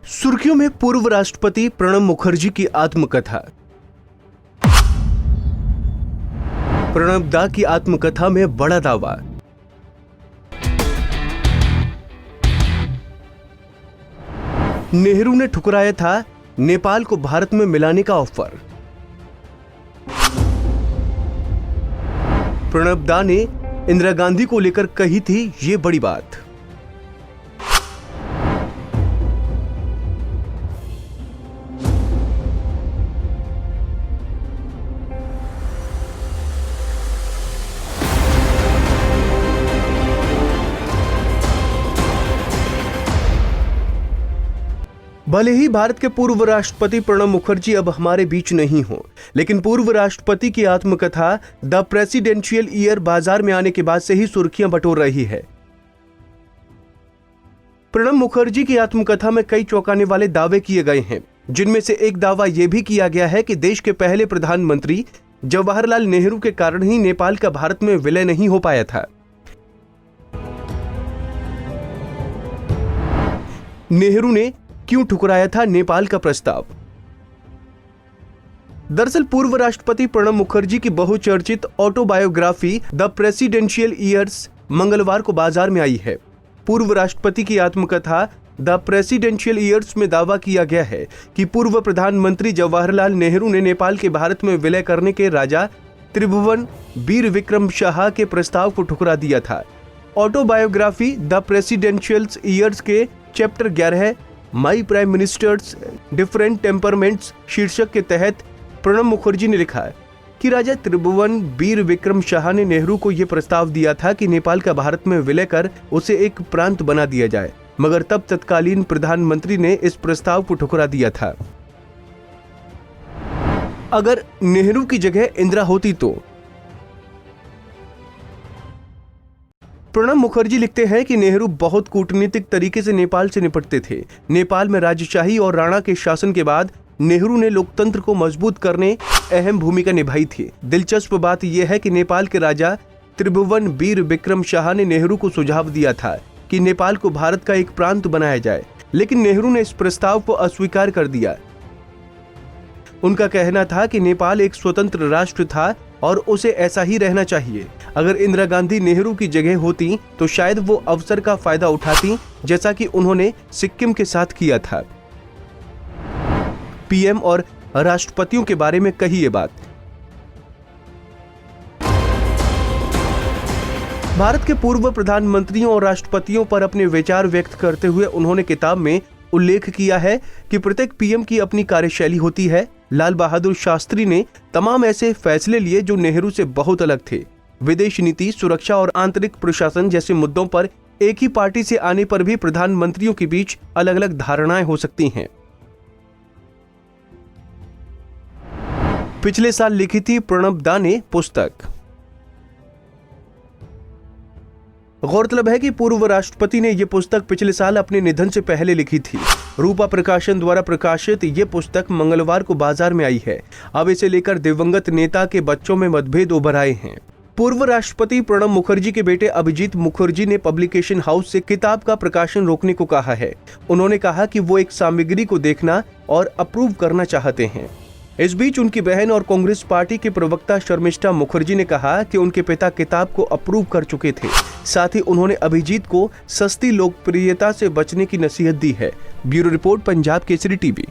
सुर्खियों में पूर्व राष्ट्रपति प्रणब मुखर्जी की आत्मकथा। प्रणब दा की आत्मकथा में बड़ा दावा। नेहरू ने ठुकराया था नेपाल को भारत में मिलाने का ऑफर। प्रणब दा ने इंदिरा गांधी को लेकर कही थी ये बड़ी बात। भले ही भारत के पूर्व राष्ट्रपति प्रणब मुखर्जी अब हमारे बीच नहीं हो, लेकिन पूर्व राष्ट्रपति की आत्मकथा द प्रेसिडेंशियल ईयर बाजार में आने के बाद से ही सुर्खियां बटोर रही है। प्रणब मुखर्जी की आत्मकथा में कई चौंकाने वाले दावे किए गए हैं, जिनमें से एक दावा यह भी किया गया है कि देश के पहले प्रधानमंत्री जवाहरलाल नेहरू के कारण ही नेपाल का भारत में विलय नहीं हो पाया था। नेहरू ने क्यों ठुकराया था नेपाल का प्रस्ताव? दरअसल पूर्व राष्ट्रपति प्रणब मुखर्जी की बहुचर्चित ऑटोबायोग्राफी द प्रेसिडेंशियल ईयर्स मंगलवार को बाजार में आई है। पूर्व राष्ट्रपति की आत्मकथा द प्रेसिडेंशियल ईयर्स में दावा किया गया है कि पूर्व प्रधानमंत्री जवाहरलाल नेहरू ने नेपाल के भारत में विलय करने के राजा त्रिभुवन वीर विक्रम शाह के प्रस्ताव को ठुकरा दिया था। ऑटोबायोग्राफी द प्रेसिडेंशियल ईयर्स के chapter 11 my prime ministers different temperaments शीर्षक के तहत प्रणब मुखर्जी ने लिखा कि राजा त्रिभुवन वीर विक्रम शाह ने नेहरू को यह प्रस्ताव दिया था कि नेपाल का भारत में विलय कर उसे एक प्रांत बना दिया जाए, मगर तब तत्कालीन प्रधानमंत्री ने इस प्रस्ताव को ठुकरा दिया था। अगर नेहरू की जगह इंदिरा होती तो? प्रणब मुखर्जी लिखते हैं कि नेहरू बहुत कूटनीतिक तरीके से नेपाल से निपटते थे। नेपाल में राजशाही और राणा के शासन के बाद नेहरू ने लोकतंत्र को मजबूत करने अहम भूमिका निभाई थी। दिलचस्प बात यह है कि नेपाल के राजा त्रिभुवन वीर विक्रम शाह ने नेहरू को सुझाव दिया था कि नेपाल को भारत का एक प्रांत बनाया जाए, लेकिन नेहरू ने इस प्रस्ताव को अस्वीकार कर दिया। उनका कहना था कि नेपाल एक स्वतंत्र राष्ट्र था और उसे ऐसा ही रहना चाहिए। अगर इंदिरा गांधी नेहरू की जगह होती तो शायद वो अवसर का फायदा उठाती, जैसा कि उन्होंने सिक्किम के साथ किया था। पीएम और राष्ट्रपतियों के बारे में कही ये बात। भारत के पूर्व प्रधानमंत्रियों और राष्ट्रपतियों पर अपने विचार व्यक्त करते हुए उन्होंने किताब में उल्लेख किया है कि प्रत्येक पीएम की अपनी कार्यशैली होती है। लाल बहादुर शास्त्री ने तमाम ऐसे फैसले लिए जो नेहरू से बहुत अलग थे। विदेश नीति, सुरक्षा और आंतरिक प्रशासन जैसे मुद्दों पर एक ही पार्टी से आने पर भी प्रधानमंत्रियों के बीच अलग अलग धारणाएं हो सकती हैं। पिछले साल लिखी थी प्रणब दा ने पुस्तक। गौरतलब है कि पूर्व राष्ट्रपति ने यह पुस्तक पिछले साल अपने निधन से पहले लिखी थी। रूपा प्रकाशन द्वारा प्रकाशित ये पुस्तक मंगलवार को बाजार में आई है। अब इसे लेकर दिवंगत नेता के बच्चों में मतभेद उभर आए हैं। पूर्व राष्ट्रपति प्रणब मुखर्जी के बेटे अभिजीत मुखर्जी ने पब्लिकेशन हाउस से किताब का प्रकाशन रोकने को कहा है। उन्होंने कहा कि वो एक सामग्री को देखना और अप्रूव करना चाहते हैं। इस बीच उनकी बहन और कांग्रेस पार्टी के प्रवक्ता शर्मिष्ठा मुखर्जी ने कहा कि उनके पिता किताब को अप्रूव कर चुके थे। साथ ही उन्होंने अभिजीत को सस्ती लोकप्रियता से बचने की नसीहत दी है। Bureau report, Punjab Kesari TV.